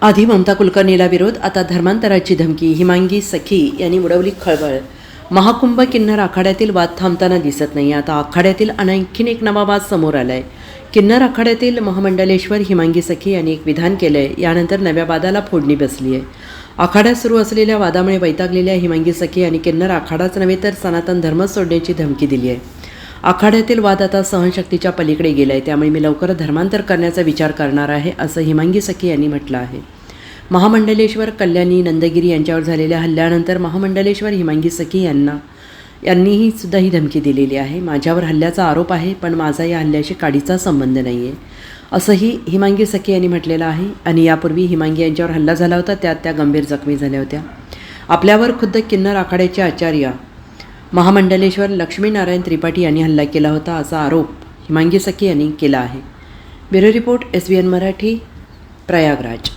आधी ममता कुलकर्णीला विरोध, आता धर्मांतराची धमकी. हिमांगी सखी यांनी उडवली खळबळ. महाकुंभ किन्नर आखाड्यातील वाद थांबताना दिसत नाही. आता आखाड्यातील आणखीन एक नवा वाद समोर आलाय. किन्नर आखाड्यातील महामंडलेश्वर हिमांगी सखी यांनी एक विधान केलंय. यानंतर नव्या वादाला फोडणी बसली आहे. आखाड्यात सुरू असलेल्या वादामुळे वैतागलेल्या हिमांगी सखी यांनी किन्नर आखाडाच नव्हे तर सनातन धर्म सोडण्याची धमकी दिली आहे. आखाड्यातील वाद आता सहनशक्तीच्या पलीकडे गेला आहे, त्यामुळे मी लवकर धर्मांतर करण्याचा विचार करणार आहे, असं हिमांगी सखी यांनी म्हटलं आहे. महामंडलेश्वर कल्याणी नंदगिरी यांच्यावर झालेल्या हल्ल्यानंतर महामंडलेश्वर हिमांगी सखी यांनीही सुद्धा ही धमकी दिलेली आहे. माझ्यावर हल्ल्याचा आरोप आहे, पण माझा या हल्ल्याशी काडीचा संबंध नाही आहे, असंही हिमांगी सखी यांनी म्हटलेलं आहे. आणि यापूर्वी हिमांगी यांच्यावर हल्ला झाला होता, त्यात त्या गंभीर जखमी झाल्या होत्या. आपल्यावर खुद्द किन्नर आखाड्याचे आचार्य महामंडलेश्वर लक्ष्मीनारायण त्रिपाठी यांनी हल्ला केला होता, असा आरोप हिमांगी सखी यांनी केला आहे. Bureau report SBN Marathi, Prayagraj.